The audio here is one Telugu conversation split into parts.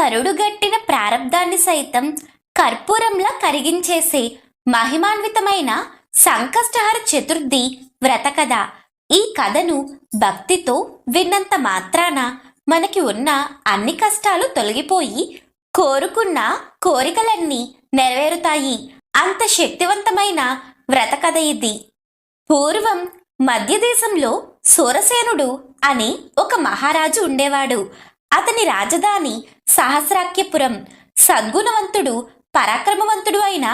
కరుడుగట్టిన ప్రారబ్ధాన్ని సైతం కర్పూరంలా కరిగించేసే మహిమాన్వితమైన సంకష్టహర చతుర్థి వ్రత కథ. ఈ కథను భక్తితో విన్నంత మాత్రాన మనకి ఉన్న అన్ని కష్టాలు తొలగిపోయి కోరుకున్న కోరికలన్నీ నెరవేరుతాయి. అంత శక్తివంతమైన వ్రత కథ ఇది. పూర్వం మధ్యదేశంలో సూరసేనుడు అని ఒక మహారాజు ఉండేవాడు. అతని రాజధాని సహస్రాఖ్యపురం. సద్గుణవంతుడు, పరాక్రమవంతుడు అయిన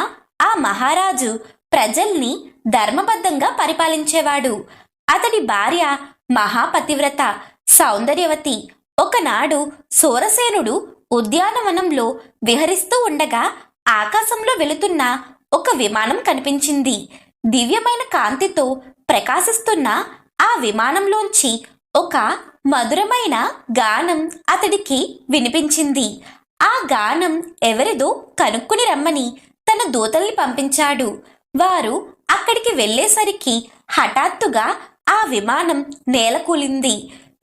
ఆ మహారాజు ప్రజల్ని ధర్మబద్ధంగా పరిపాలించేవాడు. అతడి భార్య మహాపతివ్రత, సౌందర్యవతి. ఒకనాడు సూరసేనుడు ఉద్యానవనంలో విహరిస్తూ ఉండగా ఆకాశంలో వెళుతున్న ఒక విమానం కనిపించింది. దివ్యమైన కాంతితో ప్రకాశిస్తున్న ఆ విమానంలోంచి ఒక మధురమైన గానం అతడికి వినిపించింది. ఆ గానం ఎవరిదో కనుక్కుని రమ్మని తన దూతల్ని పంపించాడు. వారు అక్కడికి వెళ్ళేసరికి హఠాత్తుగా ఆ విమానం నేలకూలింది.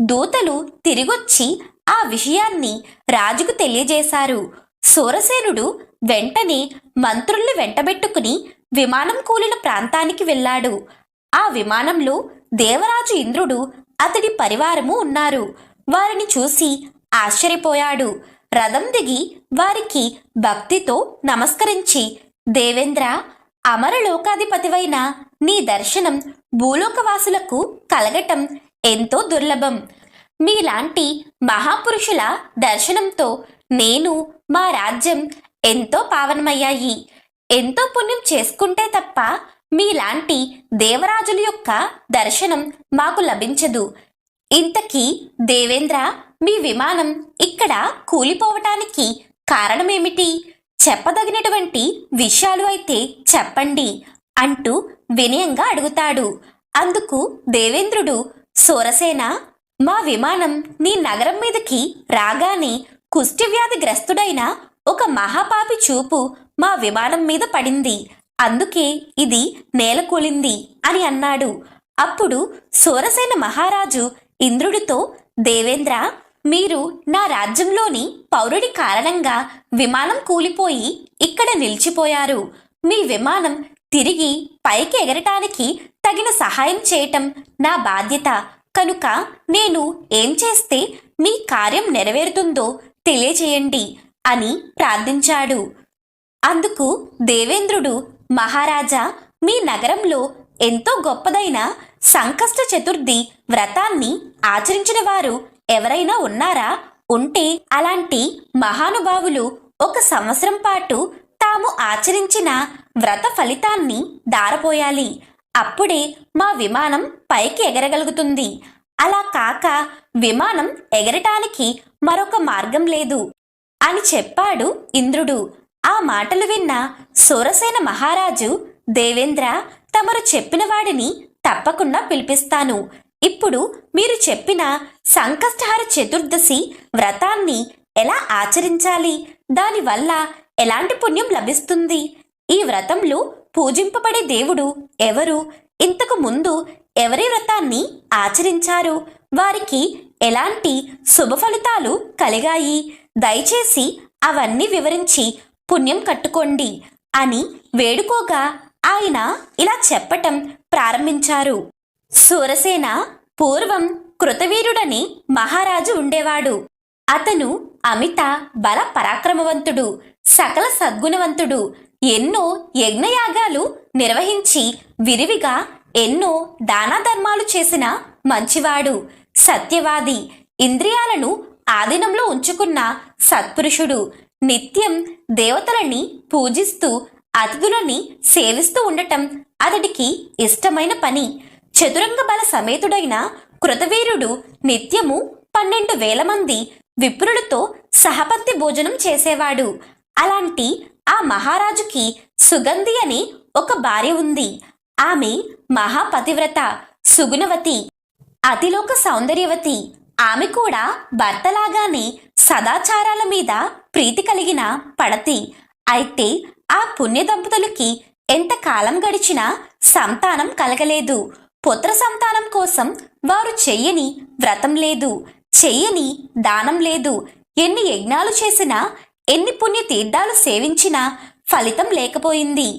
దూతలు తిరిగొచ్చి ఆ విషయాన్ని రాజుకు తెలియజేశారు. సూరసేనుడు వెంటనే మంత్రుల్ని వెంటబెట్టుకుని విమానం కూలిన ప్రాంతానికి వెళ్ళాడు. ఆ విమానంలో దేవరాజు ఇంద్రుడు, అతడి పరివారము ఉన్నారు. వారిని చూసి ఆశ్చర్యపోయాడు. రథం దిగి వారికి భక్తితో నమస్కరించి, దేవేంద్ర, అమరలోకాధిపతివైన నీ దర్శనం భూలోకవాసులకు కలగటం ఎంతో దుర్లభం. మీలాంటి మహాపురుషుల దర్శనంతో నేను, మా రాజ్యం ఎంతో పావనమయ్యాయి. ఎంతో పుణ్యం చేసుకుంటే తప్ప మీలాంటి దేవరాజుల యొక్క దర్శనం మాకు లభించదు. ఇంతకీ దేవేంద్ర, మీ విమానం ఇక్కడ కూలిపోవటానికి కారణమేమిటి? చెప్పదగినటువంటి విషయాలు అయితే చెప్పండి అంటూ వినయంగా అడుగుతాడు. అందుకు దేవేంద్రుడు, సూరసేన, మా విమానం నీ నగరం మీదకి రాగానే కుష్ఠవ్యాధి గ్రస్తుడైన ఒక మహాపాపి చూపు మా విమానం మీద పడింది. అందుకే ఇది నేలకూలింది అని అన్నాడు. అప్పుడు సూరసేన మహారాజు ఇంద్రుడితో, దేవేంద్ర, మీరు నా రాజ్యంలోని పౌరుడి కారణంగా విమానం కూలిపోయి ఇక్కడ నిలిచిపోయారు. మీ విమానం తిరిగి పైకి ఎగరటానికి తగిన సహాయం చేయటం నా బాధ్యత. కనుక నేను ఏం చేస్తే మీ కార్యం నెరవేరుతుందో తెలియచేయండి అని ప్రార్థించాడు. అందుకు దేవేంద్రుడు, మహారాజా, మీ నగరంలో ఎంతో గొప్పదైన సంకష్ట చతుర్థి వ్రతాన్ని ఆచరించిన వారు ఎవరైనా ఉన్నారా? ఉంటే అలాంటి మహానుభావులు 1 సంవత్సరం పాటు తాము ఆచరించిన వ్రత ఫలితాన్ని దారపోయాలి. అప్పుడే మా విమానం పైకి ఎగరగలుగుతుంది. అలా కాక విమానం ఎగరటానికి మరొక మార్గం లేదు అని చెప్పాడు ఇంద్రుడు. ఆ మాటలు విన్న సూరసేన మహారాజు, దేవేంద్ర, తమరు చెప్పిన వాడిని తప్పకుండా పిలిపిస్తాను. ఇప్పుడు మీరు చెప్పిన సంకష్టహర చతుర్దశి వ్రతాన్ని ఎలా ఆచరించాలి? దానివల్ల ఎలాంటి పుణ్యం లభిస్తుంది? ఈ వ్రతంలో పూజింపబడే దేవుడు ఎవరు? ఇంతకు ముందు ఎవరి వ్రతాన్ని ఆచరించారు? వారికి ఎలాంటి శుభ ఫలితాలు కలిగాయి? దయచేసి అవన్నీ వివరించి పుణ్యం కట్టుకోండి అని వేడుకోగా ఆయన ఇలా చెప్పటం ప్రారంభించారు. సూరసేన, పూర్వం కృతవీరుడని మహారాజు ఉండేవాడు. అతను అమిత బల పరాక్రమవంతుడు, సకల సద్గుణవంతుడు. ఎన్నో యజ్ఞయాగాలు నిర్వహించి విరివిగా ఎన్నో దానాధర్మాలు చేసిన మంచివాడు, సత్యవాది, ఇంద్రియాలను ఆధీనంలో ఉంచుకున్న సత్పురుషుడు. నిత్యం దేవతలని పూజిస్తూ అతిథులని సేవిస్తూ ఉండటం అతడికి ఇష్టమైన పని. చతురంగ బల సమేతుడైన కృతవీరుడు నిత్యము 12,000 మంది విప్రులతో సహపంక్తి భోజనం చేసేవాడు. అలాంటి ఆ మహారాజుకి సుగంధి అని ఒక భార్య ఉంది. ఆమె మహాపతివ్రత, సుగుణవతి, అతిలోక సౌందర్యవతి. ఆమె కూడా భర్తలాగానే సదాచారాల మీద ప్రీతి కలిగిన పడతి. అయితే ఆ పుణ్య దంపతులకి ఎంతకాలం గడిచినా సంతానం కలగలేదు. పుత్ర సంతానం కోసం వారు చెయ్యని వ్రతం లేదు, చెయ్యని దానం లేదు. ఎన్ని యజ్ఞాలు చేసినా, ఎన్ని పుణ్య తీర్థాలు సేవించినా ఫలితం లేకపోయింది.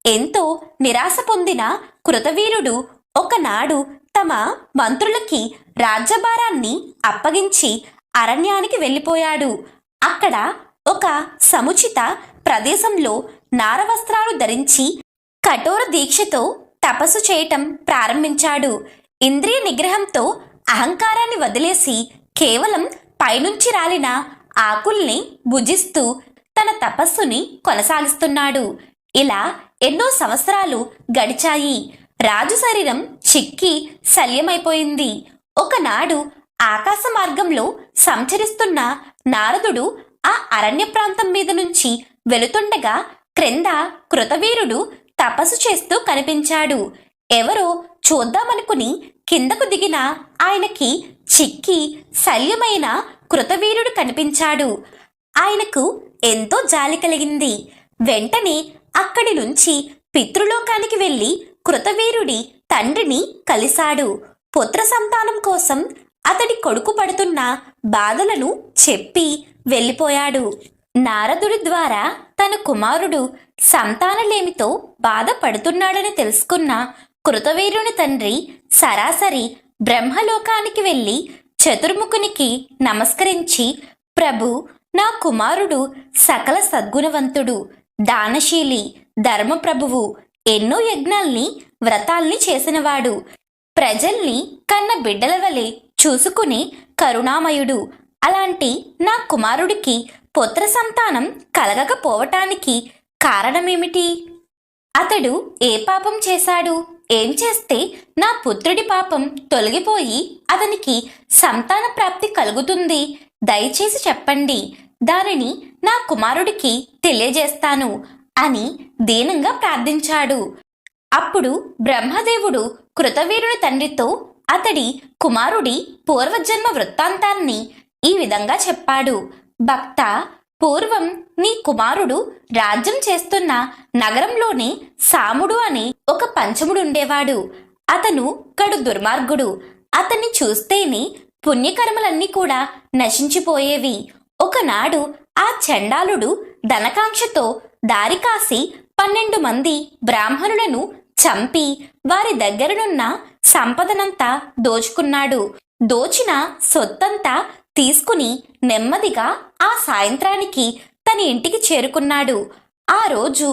ఎంతో నిరాశ పొందిన కృతవీరుడు ఒకనాడు తమ మంత్రులకి రాజ్యభారాన్ని అప్పగించి అరణ్యానికి వెళ్ళిపోయాడు. అక్కడ ఒక సముచిత ప్రదేశంలో నారవస్త్రాలు ధరించి కఠోర దీక్షతో తపస్సు చేయటం ప్రారంభించాడు. ఇంద్రియ నిగ్రహంతో అహంకారాన్ని వదిలేసి కేవలం పైనుంచి రాలిన ఆకుల్ని భుజిస్తూ తన తపస్సుని కొనసాగిస్తున్నాడు. ఇలా ఎన్నో సంవత్సరాలు గడిచాయి. రాజు శరీరం చిక్కి శల్యమైపోయింది. ఒకనాడు ఆకాశ మార్గంలో సంచరిస్తున్న నారదుడు ఆ అరణ్య ప్రాంతం మీద నుంచి వెళుతుండగా క్రింద కృతవీరుడు తపస్సు చేస్తూ కనిపించాడు. ఎవరో చూద్దామనుకుని కిందకు దిగిన ఆయనకి చిక్కి శల్యమైన కృతవీరుడు కనిపించాడు. ఆయనకు ఎంతో జాలి కలిగింది. వెంటనే అక్కడి నుంచి పితృలోకానికి వెళ్లి కృతవీరుడి తండ్రిని కలిశాడు. పుత్ర సంతానం కోసం అతడి కొడుకు పడుతున్న బాధలను చెప్పి వెళ్ళిపోయాడు. నారదుడి ద్వారా తన కుమారుడు సంతానలేమితో బాధపడుతున్నాడని తెలుసుకున్న కృతవీరుని తండ్రి సరాసరి బ్రహ్మలోకానికి వెళ్ళి చతుర్ముఖునికి నమస్కరించి, ప్రభు, నా కుమారుడు సకల సద్గుణవంతుడు, దానశీలి, ధర్మప్రభువు, ఎన్నో యజ్ఞాల్ని వ్రతాల్ని చేసినవాడు, ప్రజల్ని కన్న బిడ్డల వలె చూసుకుని కరుణామయుడు. అలాంటి నా కుమారుడికి పుత్ర సంతానం కలగకపోవటానికి కారణమేమిటి? అతడు ఏ పాపం చేశాడు? ఏం చేస్తే నా పుత్రుడి పాపం తొలగిపోయి అతనికి సంతాన ప్రాప్తి కలుగుతుంది? దయచేసి చెప్పండి, దానిని నా కుమారుడికి తెలియజేస్తాను అని దీనంగా ప్రార్థించాడు. అప్పుడు బ్రహ్మదేవుడు కృతవీరుని తండ్రితో అతడి కుమారుడి పూర్వజన్మ వృత్తాంతాన్ని ఈ విధంగా చెప్పాడు. భక్త, పూర్వం నీ కుమారుడు రాజ్యం చేస్తున్న నగరంలోనే సాముడు అనే ఒక పంచముడుండేవాడు. అతను కడు దుర్మార్గుడు. అతన్ని చూస్తేనే పుణ్యకర్మలన్నీ కూడా నశించిపోయేవి. ఒకనాడు ఆ చండాలుడు ధనకాంక్షతో దారి కాసి 12 మంది బ్రాహ్మణులను చంపి వారి దగ్గరనున్న సంపదనంతా దోచుకున్నాడు. దోచిన సొత్తంతా తీసుకుని నెమ్మదిగా ఆ సాయంత్రానికి తన ఇంటికి చేరుకున్నాడు. ఆ రోజు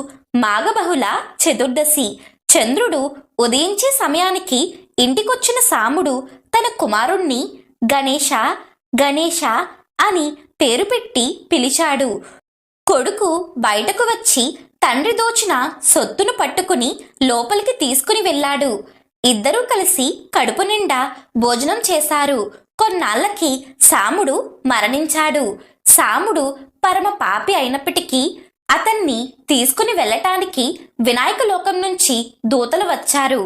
మాఘబహుళ చతుర్దశి. చంద్రుడు ఉదయించే సమయానికి ఇంటికొచ్చిన సాముడు తన కుమారుణ్ణి గణేశ గణేశ అని పేరు పెట్టి పిలిచాడు. కొడుకు బయటకు వచ్చి తండ్రి దోచిన సొత్తును పట్టుకుని లోపలికి తీసుకుని వెళ్ళాడు. ఇద్దరూ కలిసి కడుపు నిండా భోజనం చేశారు. కొన్నాళ్లకి సాముడు మరణించాడు. సాముడు పరమ పాపి అయినప్పటికీ అతన్ని తీసుకుని వెళ్ళటానికి వినాయక లోకం నుంచి దూతలు వచ్చారు.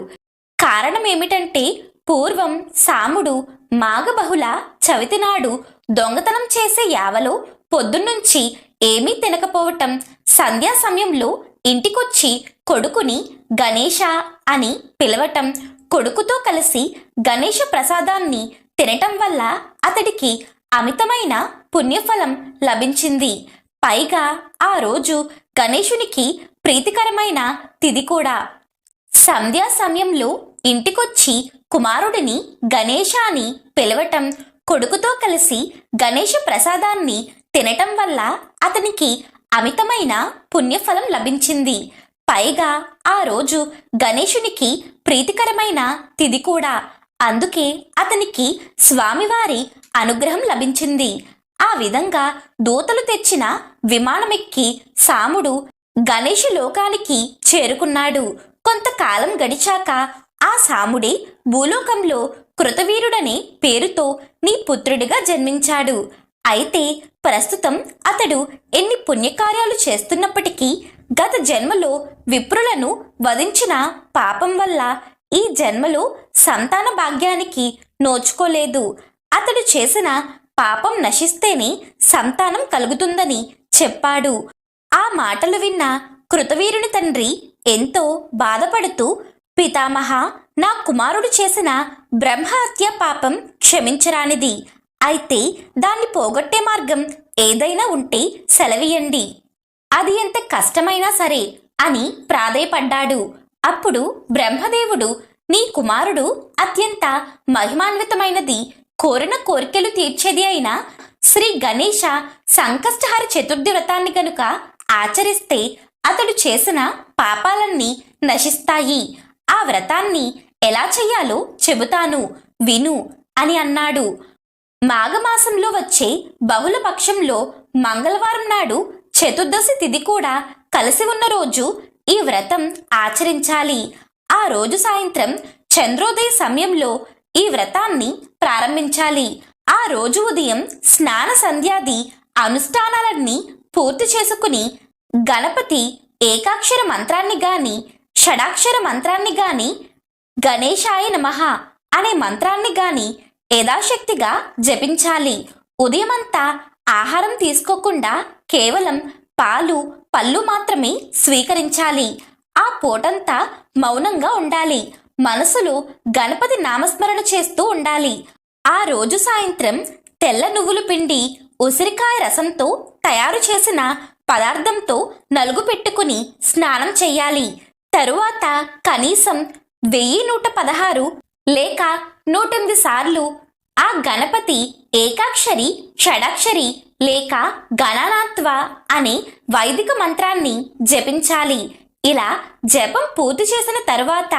కారణమేమిటంటే, పూర్వం సాముడు మాఘబహుళ చవితి నాడు దొంగతనం చేసే యావలో పొద్దున్నుంచి ఏమీ తినకపోవటం, సంధ్యా సమయంలో ఇంటికొచ్చి కొడుకుని గణేశ అని పిలవటం, కొడుకుతో కలిసి గణేశ ప్రసాదాన్ని తినటం వల్ల అతడికి అమితమైన పుణ్యఫలం లభించింది. పైగా ఆ రోజు గణేశునికి ప్రీతికరమైన తిథి కూడా. సంధ్యా సమయంలో ఇంటికొచ్చి కుమారుడిని గణేశ అని పిలవటం, కొడుకుతో కలిసి గణేశ ప్రసాదాన్ని తినటం వల్ల అతనికి అమితమైన పుణ్యఫలం లభించింది. పైగా ఆ రోజు గణేశునికి ప్రీతికరమైన తిథి కూడా. అందుకే అతనికి స్వామివారి అనుగ్రహం లభించింది. ఆ విధంగా దూతలు తెచ్చిన విమానమెక్కి సాముడు గణేశ లోకానికి చేరుకున్నాడు. కొంతకాలం గడిచాక ఆ సాముడే భూలోకంలో కృతవీరుడనే పేరుతో నీ పుత్రుడిగా జన్మించాడు. అయితే ప్రస్తుతం అతడు ఎన్ని పుణ్యకార్యాలు చేస్తున్నప్పటికీ గత జన్మలో విప్రులను వధించిన పాపం వల్ల ఈ జన్మలో సంతాన భాగ్యానికి నోచుకోలేదు. అతడు చేసిన పాపం నశిస్తేనే సంతానం కలుగుతుందని చెప్పాడు. ఆ మాటలు విన్న కృతవీరుని తండ్రి ఎంతో బాధపడుతూ, పితామహ, నా కుమారుడు చేసిన బ్రహ్మహత్య పాపం క్షమించరానిది. అయితే దాన్ని పోగొట్టే మార్గం ఏదైనా ఉంటే సెలవియండి, అది ఎంత కష్టమైనా సరే అని ప్రాధేయపడ్డాడు. అప్పుడు బ్రహ్మదేవుడు, నీ కుమారుడు అత్యంత మహిమాన్వితమైనది, కోరిన కోరికలు తీర్చేది అయిన శ్రీ గణేశ సంకష్టహర చతుర్థి వ్రతాన్ని గనుక ఆచరిస్తే అతడు చేసిన పాపాలన్నీ నశిస్తాయి. ఆ వ్రతాన్ని ఎలా చెయ్యాలో చెబుతాను, విను అని అన్నాడు. మాఘమాసంలో వచ్చే బహుళ పక్షంలో మంగళవారం నాడు చతుర్దశి తిథి కూడా కలిసి ఉన్న రోజు ఈ వ్రతం ఆచరించాలి. ఆ రోజు సాయంత్రం చంద్రోదయ సమయంలో ఈ వ్రతాన్ని ప్రారంభించాలి. ఆ రోజు ఉదయం స్నాన సంధ్యాది అనుష్ఠానాలన్నీ పూర్తి చేసుకుని గణపతి ఏకాక్షర మంత్రాన్ని గాని షడాక్షర మంత్రాన్ని గాని గణేశాయ నమః అనే మంత్రాన్ని గాని యథాశక్తిగా జపించాలి. ఉదయమంతా ఆహారం తీసుకోకుండా కేవలం పాలు పళ్ళు మాత్రమే స్వీకరించాలి. ఆ పూటంతా మౌనంగా ఉండాలి. మనసులో గణపతి నామస్మరణ చేస్తూ ఉండాలి. ఆ రోజు సాయంత్రం తెల్ల నువ్వుల పిండి ఉసిరికాయ రసంతో తయారు చేసిన పదార్థంతో నలుగు పెట్టుకుని స్నానం చెయ్యాలి. తరువాత కనీసం 1116 లేక 108 సార్లు ఆ గణపతి ఏకాక్షరి షడాక్షరి లేక గణనాత్వ అనే వైదిక మంత్రాన్ని జపించాలి. ఇలా జపం పూర్తి చేసిన తరువాత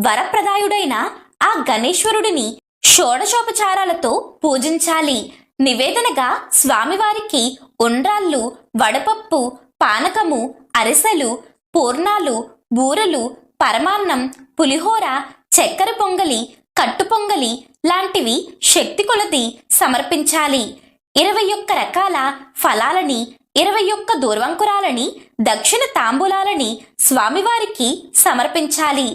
వరప్రదాయుడైన ఆ గణేశ్వరుడిని షోడశోపచారాలతో పూజించాలి. నివేదనగా స్వామివారికి ఉండ్రాళ్ళు, వడపప్పు, పానకము, అరిసెలు, పూర్ణాలు, బూరలు, పరమాన్నం, పులిహోర, చక్కెర పొంగలి, కట్టు పొంగలి లాంటివి శక్తి కొలది సమర్పించాలి. 21 రకాల ఫలాలని, 21 దూర్వంకురాలని, దక్షిణ తాంబూలాలని స్వామివారికి సమర్పించాలి.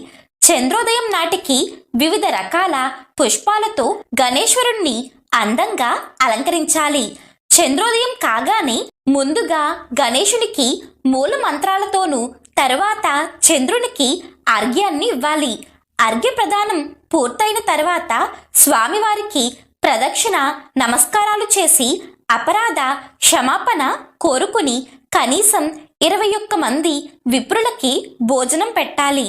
చంద్రోదయం నాటికి వివిధ రకాల పుష్పాలతో గణేశ్వరుణ్ణి అందంగా అలంకరించాలి. చంద్రోదయం కాగానే ముందుగా గణేశునికి మూల మంత్రాలతోనూ తరువాత చంద్రునికి అర్ఘ్యాన్ని ఇవ్వాలి. అర్ఘ్య ప్రదానం పూర్తయిన తర్వాత స్వామివారికి ప్రదక్షిణ నమస్కారాలు చేసి అపరాధ క్షమాపణ కోరుకుని కనీసం 21 మంది విప్రులకి భోజనం పెట్టాలి.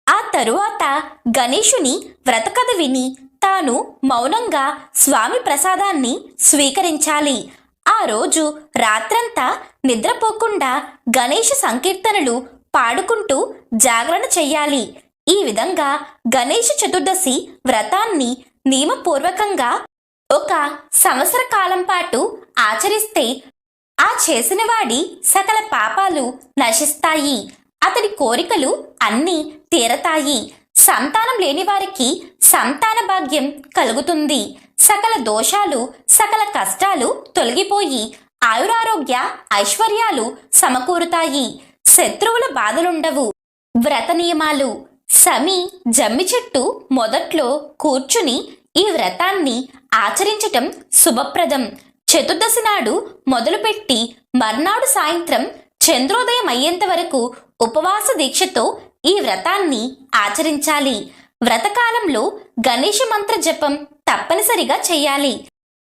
ఆ తరువాత గణేశుని వ్రతకథ విని తాను మౌనంగా స్వామి ప్రసాదాన్ని స్వీకరించాలి. ఆ రోజు రాత్రంతా నిద్రపోకుండా గణేష సంకీర్తనలు పాడుకుంటూ జాగరణ చెయ్యాలి. ఈ విధంగా గణేష చతుర్దశి వ్రతాన్ని నియమపూర్వకంగా 1 సంవత్సర కాలం పాటు ఆచరిస్తే ఆ చేసిన వాడి సకల పాపాలు నశిస్తాయి. అతడి కోరికలు అన్నీ తీరతాయి. సంతానం లేని వారికి సంతాన భాగ్యం కలుగుతుంది. సకల దోషాలు, సకల కష్టాలు తొలగిపోయి ఆయురారోగ్య ఐశ్వర్యాలు సమకూరుతాయి. శత్రువుల బాధలుండవు. వ్రత నియమాలు. సమి జమ్మి చెట్టు మొదట్లో కూర్చుని ఈ వ్రతాన్ని ఆచరించటం శుభప్రదం. చతుర్దశి నాడు మొదలుపెట్టి మర్నాడు సాయంత్రం చంద్రోదయం అయ్యేంత వరకు ఉపవాస దీక్షతో ఈ వ్రతాన్ని ఆచరించాలి. వ్రతకాలంలో గణేష మంత్ర జపం తప్పనిసరిగా చెయ్యాలి.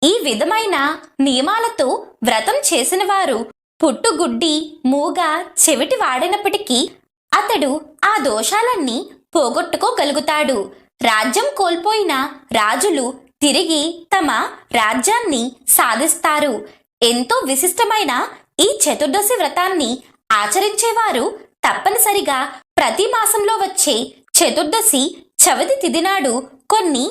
ఈ విధమైన నియమాలతో వ్రతం చేసిన వారు పుట్టుగుడ్డి, మూగ, చెవిటి వాడినప్పటికీ అతడు ఆ దోషాలన్నీ పోగొట్టుకోగలుగుతాడు. రాజ్యం కోల్పోయిన రాజులు తిరిగి తమ రాజ్యాన్ని సాధిస్తారు. ఎంతో విశిష్టమైన ఈ చతుర్దశి వ్రతాన్ని ఆచరించేవారు తప్పనిసరిగా ప్రతి మాసంలో వచ్చే చతుర్దశి చవితి తిథి నాడు కొన్ని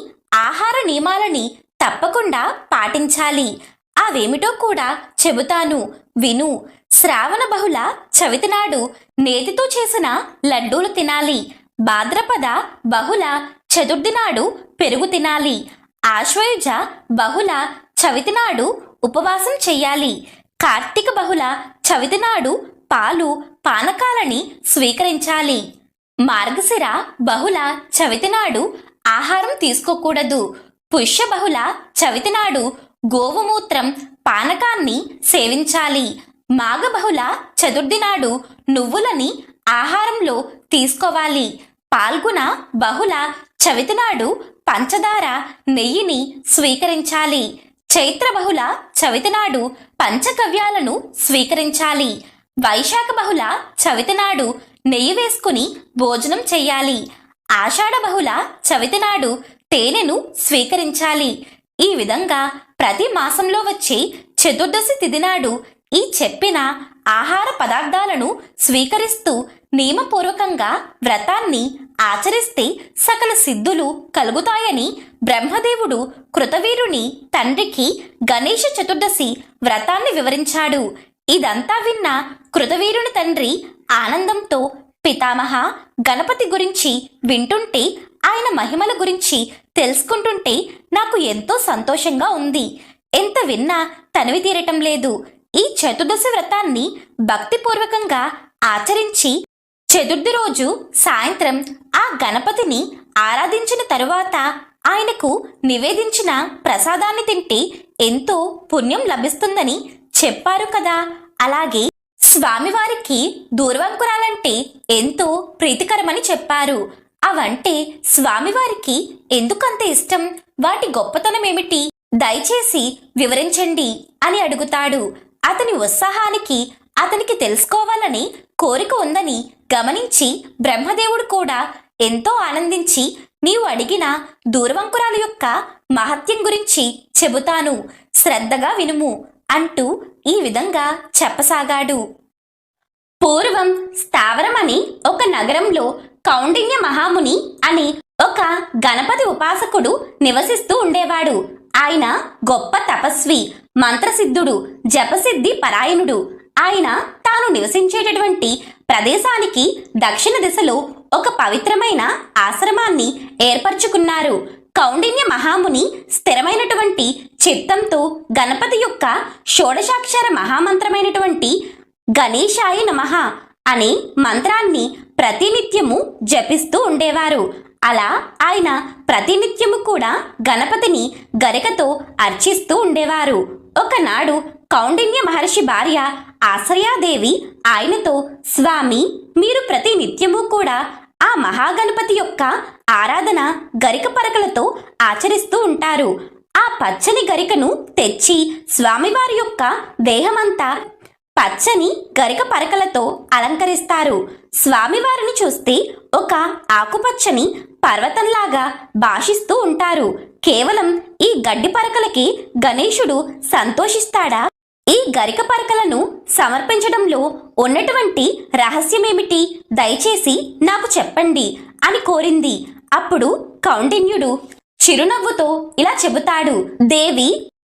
ఆహార నియమాలని తప్పకుండా పాటించాలి. అవేమిటో కూడా చెబుతాను, విను. శ్రావణ బహుళ చవితి నాడు నేతితో చేసిన లడ్డూలు తినాలి. భాద్రపద బహుళ చతుర్థి నాడు పెరుగు తినాలి. ఆశ్వయుజ బహుళ చవితి నాడు ఉపవాసం చెయ్యాలి. కార్తీక బహుళ చవితి నాడు పాలు, పానకాలని స్వీకరించాలి. మార్గశిర బహుళ చవితి నాడు ఆహారం తీసుకోకూడదు. పుష్య బహుళ చవితి నాడు గోవుమూత్రం, పానకాన్ని సేవించాలి. మాఘ బహుళ చతుర్థి నాడు నువ్వులని ఆహారంలో తీసుకోవాలి. పాల్గొన బహుళ చవితి నాడు పంచదార, నెయ్యిని స్వీకరించాలి. చైత్ర బహుళ చవితి నాడు పంచగవ్యాలను స్వీకరించాలి. వైశాఖ బహుళ చవితి నాడు నెయ్యి వేసుకుని భోజనం చెయ్యాలి. ఆషాఢ బహుళ చవితి నాడు తేనెను స్వీకరించాలి. ఈ విధంగా ప్రతి మాసంలో వచ్చే చతుర్దశి తిథి నాడు ఈ చెప్పిన ఆహార పదార్థాలను స్వీకరిస్తూ నియమపూర్వకంగా వ్రతాన్ని ఆచరిస్తే సకల సిద్ధులు కలుగుతాయని బ్రహ్మదేవుడు కృతవీరుని తండ్రికి గణేష చతుర్దశి వ్రతాన్ని వివరించాడు. ఇదంతా విన్న కృతవీరుని తండ్రి ఆనందంతో, పితామహ, గణపతి గురించి వింటుంటే, ఆయన మహిమల గురించి తెలుసుకుంటుంటే నాకు ఎంతో సంతోషంగా ఉంది. ఎంత విన్నా తనివి తీరటం లేదు. ఈ చతుర్దశి వ్రతాన్ని భక్తిపూర్వకంగా ఆచరించి చతుర్థి రోజు సాయంత్రం ఆ గణపతిని ఆరాధించిన తరువాత ఆయనకు నివేదించిన ప్రసాదాన్ని తింటే ఎంతో పుణ్యం లభిస్తుందని చెప్పారు కదా. అలాగే స్వామివారికి దూర్వంకురాలంటే ఎంతో ప్రీతికరమని చెప్పారు. అవంటే స్వామివారికి ఎందుకంత ఇష్టం? వాటి గొప్పతనం ఏమిటి? దయచేసి వివరించండి అని అడుగుతాడు. అతని ఉత్సాహానికి అతనికి తెలుసుకోవాలని కోరిక ఉందని గమనించి బ్రహ్మదేవుడు కూడా ఎంతో ఆనందించి, నీవు అడిగిన దూర్వంకురాల యొక్క మహత్యం గురించి చెబుతాను, శ్రద్ధగా వినుము అంటూ ఈ విధంగా చెప్పసాగాడు. పూర్వం స్థావరం అని ఒక నగరంలో కౌండిన్య మహాముని అని ఒక గణపతి ఉపాసకుడు నివసిస్తూ ఉండేవాడు. ఆయన గొప్ప తపస్వి, మంత్రసిద్ధుడు, జపసిద్ధి పరాయణుడు. ఆయన తాను నివసించేటటువంటి ప్రదేశానికి దక్షిణ దిశలో ఒక పవిత్రమైన ఆశ్రమాన్ని ఏర్పరచుకున్నారు. కౌండిన్య మహాముని స్థిరమైనటువంటి చిత్తంతో గణపతి యొక్క షోడశాక్షర మహామంత్రమైనటువంటి గణేశాయ నమః అనే మంత్రాన్ని ప్రతినిత్యము జపిస్తూ ఉండేవారు. అలా ఆయన ప్రతినిత్యము కూడా గణపతిని గరికతో అర్చిస్తూ ఉండేవారు. ఒకనాడు కౌండిన్య మహర్షి భార్య ఆశ్రయాదేవి ఆయనతో, స్వామి, మీరు ప్రతి నిత్యము కూడా ఆ మహాగణపతి యొక్క ఆరాధన గరిక పరకలతో ఆచరిస్తూ ఉంటారు. ఆ పచ్చని గరికను తెచ్చి స్వామివారి యొక్క దేహమంతా పచ్చని గరిక పరకలతో అలంకరిస్తారు. స్వామివారిని చూస్తే ఒక ఆకుపచ్చని పర్వతంలాగా భాషిస్తూ ఉంటారు. కేవలం ఈ గడ్డి పరకలకి గణేశుడు సంతోషిస్తాడా? ఈ గరిక పరకలను సమర్పించడంలో ఉన్నటువంటి రహస్యమేమిటి? దయచేసి నాకు చెప్పండి అని కోరింది. అప్పుడు కౌండిన్యుడు చిరునవ్వుతో ఇలా చెబుతాడు. దేవి,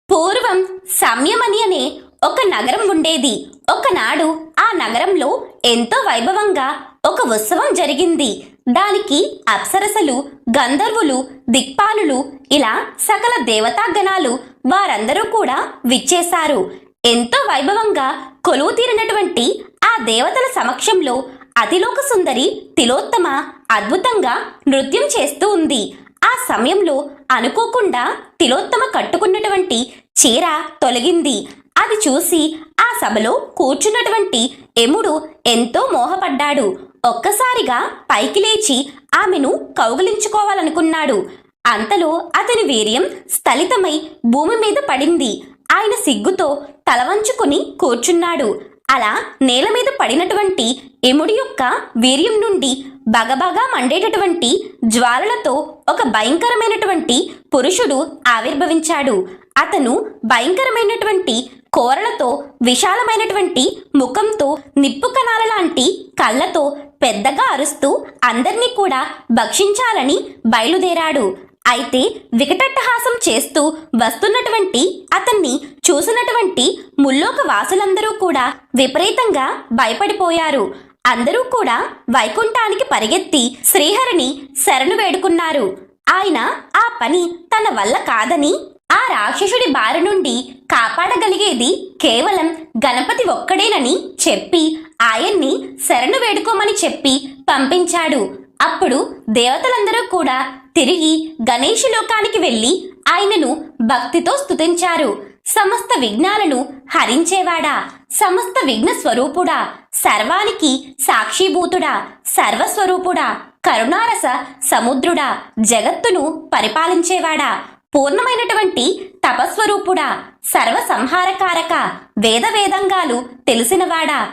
పూర్వం సంయమని అనే ఒక నగరం ఉండేది. ఒకనాడు ఆ నగరంలో ఎంతో వైభవంగా ఒక ఉత్సవం జరిగింది. దానికి అప్సరసలు, గంధర్వులు, దిక్పాలులు, ఇలా సకల దేవతాగణాలు వారందరూ కూడా విచ్చేశారు. ఎంతో వైభవంగా కొలువు తీరినటువంటి ఆ దేవతల సమక్షంలో అతిలోక సుందరి తిలోత్తమ అద్భుతంగా నృత్యం చేస్తూ ఉంది. ఆ సమయంలో అనుకోకుండా తిలోత్తమ కట్టుకున్నటువంటి చీర తొలగింది. అది చూసి ఆ సభలో కూర్చున్నటువంటి యముడు ఎంతో మోహపడ్డాడు. ఒక్కసారిగా పైకి లేచి ఆమెను కౌగిలించుకోవాలనుకున్నాడు. అంతలో అతని వీర్యం స్థలితమై భూమి మీద పడింది. ఆయన సిగ్గుతో తలవంచుకుని కూర్చున్నాడు. అలా నేల మీద పడినటువంటి యముడి యొక్క వీర్యం నుండి బగబగా మండేటటువంటి జ్వాలలతో ఒక భయంకరమైనటువంటి పురుషుడు ఆవిర్భవించాడు. అతను భయంకరమైనటువంటి కోరలతో, విశాలమైనటువంటి ముఖంతో, నిప్పు కణాల లాంటి కళ్ళతో పెద్దగా అరుస్తూ అందర్నీ కూడా భక్షించాలని బయలుదేరాడు. అయితే వికటట్టహాసం చేస్తూ వస్తున్నటువంటి అతన్ని చూసినటువంటి ముల్లోక వాసులందరూ కూడా విపరీతంగా భయపడిపోయారు. అందరూ కూడా వైకుంఠానికి పరిగెత్తి శ్రీహరిని శరణు వేడుకున్నారు. ఆయన ఆ పని తన వల్ల కాదని, ఆ రాక్షసుడి బారి నుండి కాపాడగలిగేది కేవలం గణపతి ఒక్కడేనని చెప్పి ఆయన్ని శరణు వేడుకోమని చెప్పి పంపించాడు. అప్పుడు దేవతలందరూ కూడా తిరిగి గణేశలోకానికి వెళ్ళి ఆయనను భక్తితో స్తుతించారు. సమస్త విఘ్నాలను హరించేవాడా, సమస్త విఘ్న స్వరూపుడా, సర్వానికి సాక్షిభూతుడా, సర్వస్వరూపుడా, కరుణారస సముద్రుడా, జగత్తును పరిపాలించేవాడా, పూర్ణమైనటువంటి తపస్వరూపుడా, సర్వ సంహారకారక, వేద వేదంగాలు తెలిసినవాడా,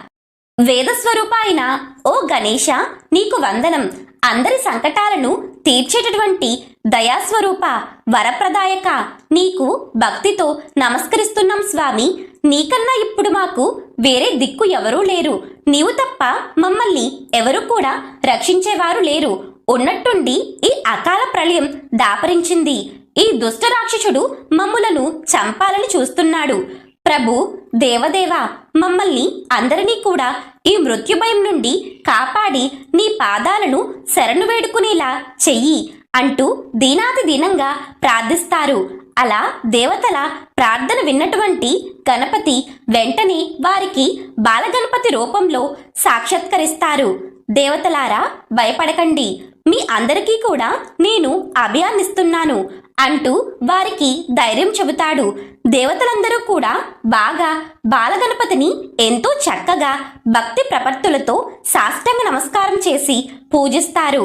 వేదస్వరూప అయిన ఓ గణేశ, నీకు వందనం. అందరి సంకటాలను తీర్చేటటువంటి దయాస్వరూప, వరప్రదాయక, నీకు భక్తితో నమస్కరిస్తున్నాం స్వామి. నీకన్నా ఇప్పుడు మాకు వేరే దిక్కు ఎవరూ లేరు. నీవు తప్ప మమ్మల్ని ఎవరు కూడా రక్షించేవారు లేరు. ఉన్నట్టుండి ఈ అకాల ప్రళయం దాపరించింది. ఈ దుష్ట రాక్షసుడు మమ్ములను చంపాలని చూస్తున్నాడు. ప్రభు, దేవదేవ, మమ్మల్ని అందరినీ కూడా ఈ మృత్యుభయం నుండి కాపాడి నీ పాదాలను శరణు వేడుకునేలా చెయ్యి అంటూ దీనాతి దీనంగా ప్రార్థిస్తారు. అలా దేవతల ప్రార్థన విన్నటువంటి గణపతి వెంటనే వారికి బాలగణపతి రూపంలో సాక్షాత్కరిస్తారు. దేవతలారా, భయపడకండి, మీ అందరికీ కూడా నేను అభయాన్నిస్తున్నాను అంటూ వారికి ధైర్యం చెబుతాడు. దేవతలందరూ కూడా బాగా బాలగణపతిని ఎంతో చక్కగా భక్తి ప్రపత్తులతో సాష్టాంగ నమస్కారం చేసి పూజిస్తారు.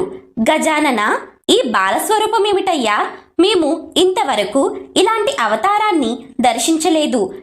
గజానన, ఈ బాలస్వరూపమేమిటయ్యా? మేము ఇంతవరకు ఇలాంటి అవతారాన్ని దర్శించలేదు.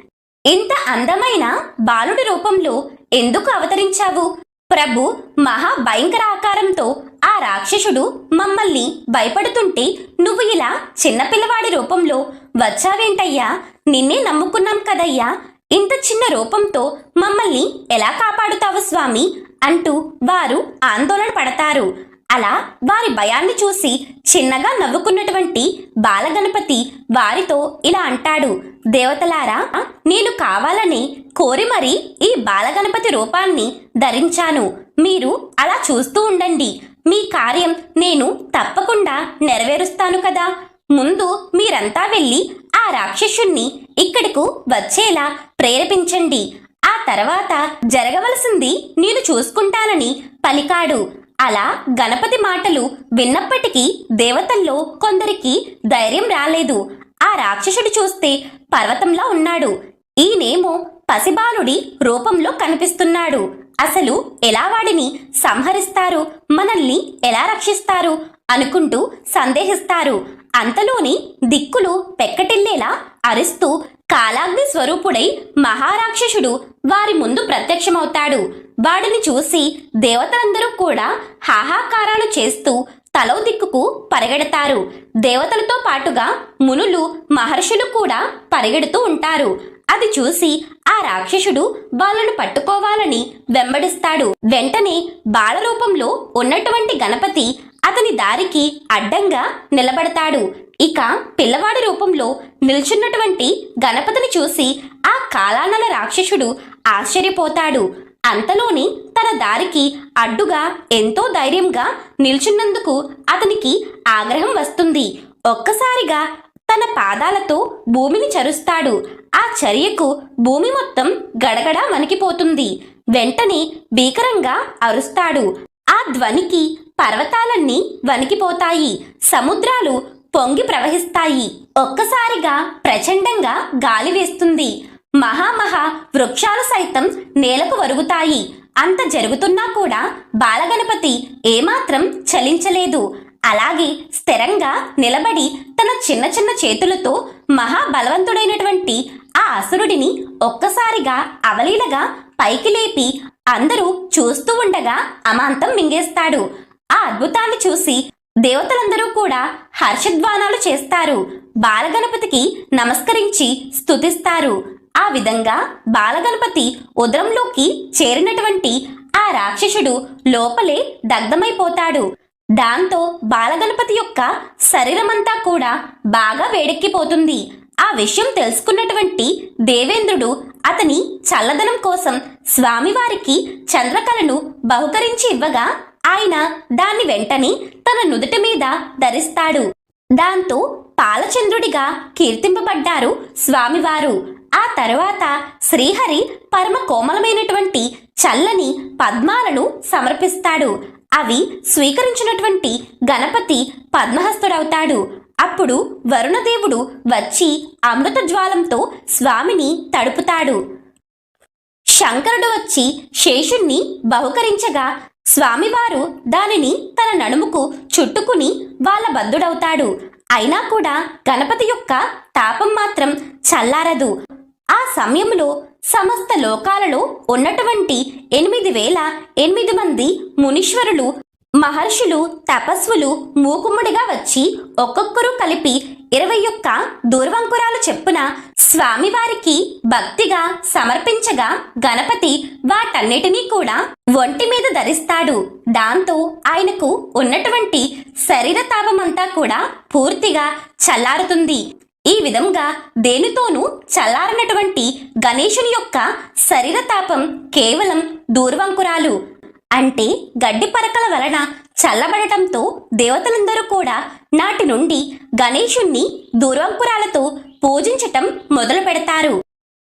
ఇంత అందమైన బాలుడి రూపంలో ఎందుకు అవతరించావు? ప్రభు, మహా భయంకర ఆకారంతో ఆ రాక్షసుడు మమ్మల్ని భయపడుతుంటే నువ్వు ఇలా చిన్నపిల్లవాడి రూపంలో వచ్చావేంటయ్యా? నిన్నే నమ్ముకున్నాం కదయ్యా. ఇంత చిన్న రూపంతో మమ్మల్ని ఎలా కాపాడుతావు స్వామి అంటూ వారు ఆందోళన పడతారు. అలా వారి భయాన్ని చూసి చిన్నగా నవ్వుకున్నటువంటి బాలగణపతి వారితో ఇలా అంటాడు. దేవతలారా, నేను కావాలని కోరి మరి ఈ బాలగణపతి రూపాన్ని ధరించాను. మీరు అలా చూస్తూ ఉండండి. మీ కార్యం నేను తప్పకుండా నెరవేరుస్తాను కదా. ముందు మీరంతా వెళ్ళి ఆ రాక్షసుణ్ణి ఇక్కడకు వచ్చేలా ప్రేరేపించండి. ఆ తర్వాత జరగవలసింది నేను చూసుకుంటానని పలికాడు. అలా గణపతి మాటలు విన్నప్పటికీ దేవతల్లో కొందరికి ధైర్యం రాలేదు. ఆ రాక్షసుడు చూస్తే పర్వతంలా ఉన్నాడు. ఈయనేమో పసిబాలుడి రూపంలో కనిపిస్తున్నాడు. అసలు ఎలా వాడిని సంహరిస్తారు, మనల్ని ఎలా రక్షిస్తారు అనుకుంటూ సందేహిస్తారు. అంతలోని దిక్కులు పెక్కటిల్లేలా అరుస్తూ కాలాగ్ని స్వరూపుడై మహారాక్షసుడు వారి ముందు ప్రత్యక్షమవుతాడు. వాడిని చూసి దేవతలందరూ కూడా హాహాకారాలు చేస్తూ తలో దిక్కుకు పరిగెడతారు. దేవతలతో పాటుగా మునులు, మహర్షులు కూడా పరిగెడుతూ ఉంటారు. అది చూసి ఆ రాక్షసుడు వాళ్ళను పట్టుకోవాలని వెంబడిస్తాడు. వెంటనే బాలరూపంలో ఉన్నటువంటి గణపతి అతని దారికి అడ్డంగా నిలబడతాడు. ఇక పిల్లవాడి రూపంలో నిల్చున్నటువంటి గణపతిని చూసి ఆ కాలానల రాక్షసుడు ఆశ్చర్యపోతాడు. అంతలోని తన దారికి అడ్డుగా ఎంతో ధైర్యంగా నిల్చున్నందుకు అతనికి ఆగ్రహం వస్తుంది. ఒక్కసారిగా తన పాదాలతో భూమిని చరుస్తాడు. ఆ చర్యకు భూమి మొత్తం గడగడ వణికిపోతుంది. వెంటనే భీకరంగా అరుస్తాడు. ఆ ధ్వనికి పర్వతాలన్నీ వణికిపోతాయి. సముద్రాలు పొంగి ప్రవహిస్తాయి. ఒక్కసారిగా ప్రచండంగా గాలి వేస్తుంది. మహామహా వృక్షాలు సైతం నేలకు వరుగుతాయి. అంత జరుగుతున్నా కూడా బాలగణపతి ఏమాత్రం చలించలేదు. అలాగే స్థిరంగా నిలబడి తన చిన్న చిన్న చేతులతో మహాబలవంతుడైనటువంటి ఆ అసురుడిని ఒక్కసారిగా అవలీలగా పైకి లేపి అందరూ చూస్తూ ఉండగా అమాంతం మింగేస్తాడు. ఆ అద్భుతాన్ని చూసి దేవతలందరూ కూడా హర్షధ్వానాలు చేస్తారు. బాలగణపతికి నమస్కరించి స్తుతిస్తారు. ఆ విధంగా బాలగణపతి ఉదరంలోకి చేరినటువంటి ఆ రాక్షసుడు లోపలే దగ్ధమైపోతాడు. దాంతో బాలగణపతి యొక్క శరీరమంతా కూడా బాగా వేడెక్కిపోతుంది. ఆ విషయం తెలుసుకున్నటువంటి దేవేంద్రుడు అతని చల్లదనం కోసం స్వామివారికి చంద్రకళను బహుకరించి ఇవ్వగా ఆయన దాన్ని వెంటనే తన నుదుటి మీద ధరిస్తాడు. దాంతో పాలచంద్రుడిగా కీర్తింపబడ్డారు స్వామివారు. ఆ తరువాత శ్రీహరి పరమ కోమలమైనటువంటి చల్లని పద్మాలను సమర్పిస్తాడు. అవి స్వీకరించినటువంటి గణపతి పద్మహస్తుడవుతాడు. అప్పుడు వరుణదేవుడు వచ్చి అమృత జ్వాలంతో స్వామిని తడుపుతాడు. శంకరుడు వచ్చి శేషుణ్ణి బహుకరించగా స్వామివారు దానిని తన నడుముకు చుట్టుకుని వాళ్ళ బద్ధుడవుతాడు. అయినా కూడా గణపతి యొక్క తాపం మాత్రం చల్లారదు. ఆ సమయంలో సమస్త లోకాలలో ఉన్నటువంటి 8,008 మంది మునీశ్వరులు, మహర్షులు, తపస్సులు మూకుమ్మడిగా వచ్చి ఒక్కొక్కరు కలిపి 21 దూర్వంకురాలు చెప్పున స్వామివారికి భక్తిగా సమర్పించగా గణపతి వాటన్నిటినీ కూడా ఒంటి మీద ధరిస్తాడు. దాంతో ఆయనకు ఉన్నటువంటి శరీర తాపమంతా కూడా పూర్తిగా చల్లారుతుంది. ఈ విధంగా దేనితోనూ చల్లారనటువంటి గణేశుని యొక్క శరీర తాపం కేవలం దూర్వంకురాలు అంటే గడ్డి పరకల వలన చల్లబడటంతో దేవతలందరూ కూడా నాటి నుండి గణేశుణ్ణి దూర్వంకురాలతో పూజించటం మొదలు పెడతారు.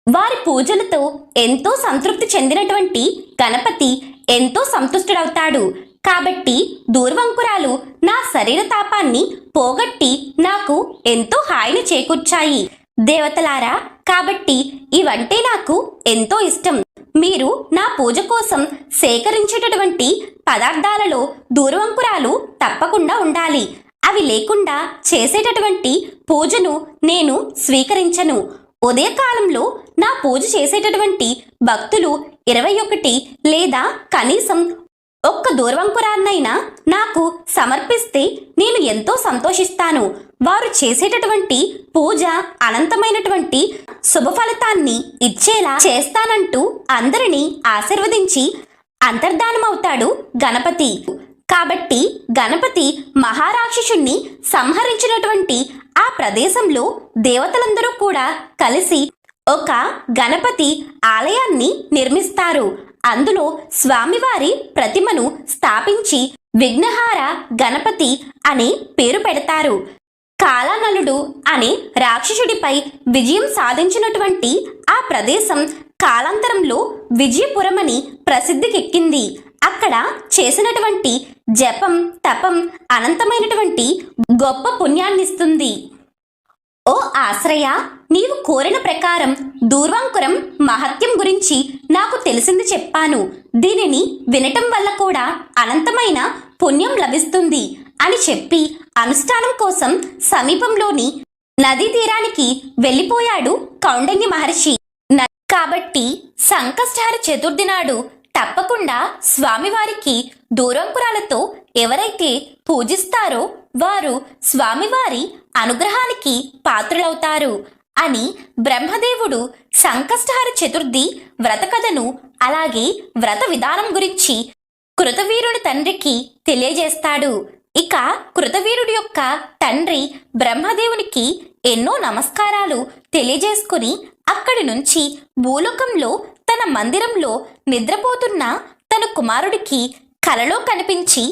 వారి పూజలతో ఎంతో సంతృప్తి చెందినటువంటి గణపతి ఎంతో సంతుష్టుడవుతాడు. కాబట్టి దూర్వంకురాలు నా శరీర తాపాన్ని పోగొట్టి నాకు ఎంతో హాయిని చేకూర్చాయి. దేవతలారా, కాబట్టి ఇవంటే నాకు ఎంతో ఇష్టం. మీరు నా పూజ కోసం సేకరించేటటువంటి పదార్థాలలో దూర్వంకురాలు తప్పకుండా ఉండాలి. అవి లేకుండా చేసేటటువంటి పూజను నేను స్వీకరించను. ఉదయకాలంలో నా పూజ చేసేటటువంటి భక్తులు 21 లేదా కనీసం ఒక్క దూర్వంకురాన్నైనా నాకు సమర్పిస్తే నేను ఎంతో సంతోషిస్తాను. వారు చేసేటటువంటి పూజ అనంతమైనటువంటి శుభ ఫలితాన్ని ఇచ్చేలా చేస్తానంటూ అందరినీ ఆశీర్వదించి అంతర్ధానమవుతాడు గణపతి. కాబట్టి గణపతి మహారాక్షసుణ్ణి సంహరించినటువంటి ఆ ప్రదేశంలో దేవతలందరూ కూడా కలిసి ఒక గణపతి ఆలయాన్ని నిర్మిస్తారు. అందులో స్వామివారి ప్రతిమను స్థాపించి విఘ్నహార గణపతి అనే పేరు పెడతారు. కాలానలుడు అనే రాక్షసుడిపై విజయం సాధించినటువంటి ఆ ప్రదేశం కాలాంతరంలో విజయపురమని ప్రసిద్ధికెక్కింది. అక్కడ చేసినటువంటి జపం, తపం అనంతమైనటువంటి గొప్ప పుణ్యాన్నిస్తుంది. ఓ ఆశ్రయ, నీవు కోరిన ప్రకారం దూర్వంకురం మహత్యం గురించి నాకు తెలిసింది చెప్పాను. దీనిని వినటం వల్ల కూడా అనంతమైన పుణ్యం లభిస్తుంది అని చెప్పి అనుష్ఠానం కోసం సమీపంలోని నదీ తీరానికి వెళ్ళిపోయాడు కౌండిన్య మహర్షి. కాబట్టి సంకష్టహర చతుర్థి నాడు తప్పకుండా స్వామివారికి దూర్వంకురాలతో ఎవరైతే పూజిస్తారో వారు స్వామివారి అనుగ్రహానికి పాత్రులవుతారు అని బ్రహ్మదేవుడు సంకష్టహర చతుర్థి వ్రత కథను అలాగే వ్రత విధానం గురించి కృతవీరుని తండ్రికి తెలియజేస్తాడు. ఇక కృతవీరుడి యొక్క తండ్రి బ్రహ్మదేవునికి ఎన్నో నమస్కారాలు తెలియజేసుకుని అక్కడి నుంచి భూలోకంలో తన మందిరంలో నిద్రపోతున్న తన కుమారుడికి కలలో కనిపించి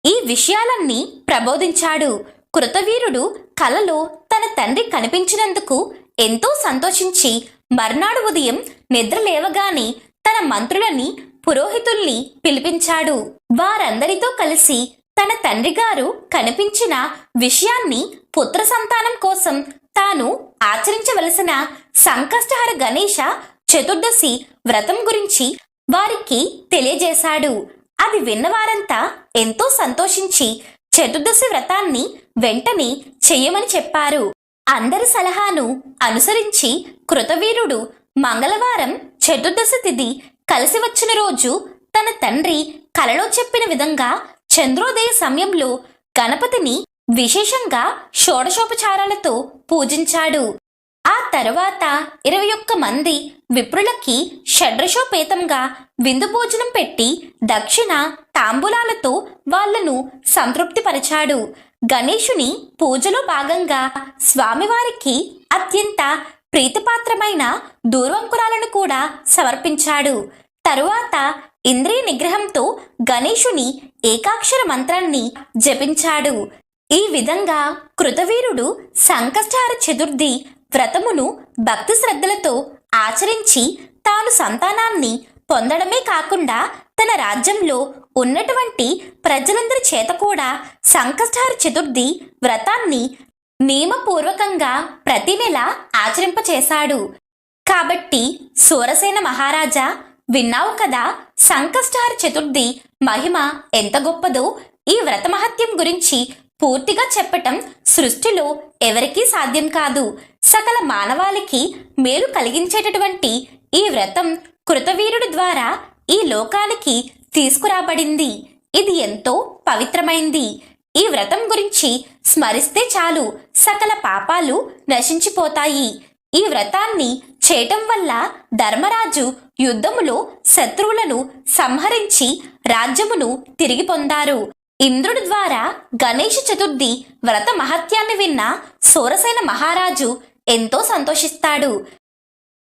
ఈ విషయాలన్నీ ప్రబోధించాడు. కృతవీరుడు కలలో తన తండ్రి కనిపించినందుకు ఎంతో సంతోషించి మర్నాడు ఉదయం నిద్ర లేవగానే తన మంత్రులని, పురోహితుల్ని పిలిపించాడు. వారందరితో కలిసి తన తండ్రి గారు కనిపించిన విషయాన్ని, పుత్ర సంతానం కోసం తాను ఆచరించవలసిన సంకష్టహర గణేశ చతుర్దశి వ్రతం గురించి వారికి తెలియజేశాడు. అది విన్నవారంతా ఎంతో సంతోషించి చతుర్దశి వ్రతాన్ని వెంటనే చెయ్యమని చెప్పారు. అందరి సలహాను అనుసరించి కృతవీరుడు మంగళవారం చతుర్దశి తిథి కలిసి వచ్చిన రోజు తన తండ్రి కలలో చెప్పిన విధంగా చంద్రోదయ సమయంలో గణపతిని విశేషంగా షోడశోపచారాలతో పూజించాడు. ఆ తర్వాత 21 మంది విప్రులకి షడ్రశోపేతంగా విందు భోజనం పెట్టి దక్షిణ తాంబూలాలతో వాళ్లను సంతృప్తిపరిచాడు. గణేశుని పూజలో భాగంగా స్వామివారికి అత్యంత ప్రీతిపాత్రమైన దూర్వంకురాలను కూడా సమర్పించాడు. తరువాత ఇంద్రియ నిగ్రహంతో గణేశుని ఏకాక్షర మంత్రాన్ని జపించాడు. ఈ విధంగా కృతవీరుడు సంకష్టహర చతుర్థి వ్రతమును భక్తి శ్రద్ధలతో ఆచరించి తాను సంతానాన్ని పొందడమే కాకుండా తన రాజ్యంలో ఉన్నటువంటి ప్రజలందరి చేత కూడా సంకష్టహర చతుర్థి వ్రతాన్ని నియమపూర్వకంగా ప్రతి నెల ఆచరింపచేశాడు. కాబట్టి సూరసేన మహారాజా, విన్నావు కదా సంకష్టహర చతుర్థి మహిమ ఎంత గొప్పదో. ఈ వ్రత మహత్యం గురించి పూర్తిగా చెప్పటం సృష్టిలో ఎవరికీ సాధ్యం కాదు. సకల మానవాళికి మేలు కలిగించేటటువంటి ఈ వ్రతం కృతవీరుడి ద్వారా ఈ లోకానికి తీసుకురాబడింది. ఇది ఎంతో పవిత్రమైంది. ఈ వ్రతం గురించి స్మరిస్తే చాలు సకల పాపాలు నశించిపోతాయి. ఈ వ్రతాన్ని చేయటం వల్ల ధర్మరాజు యుద్ధములో శత్రువులను సంహరించి రాజ్యమును తిరిగి పొందారు. ఇంద్రుడి ద్వారా గణేష చతుర్థి వ్రత మహత్యాన్ని విన్న సోరసేన మహారాజు ఎంతో సంతోషిస్తాడు.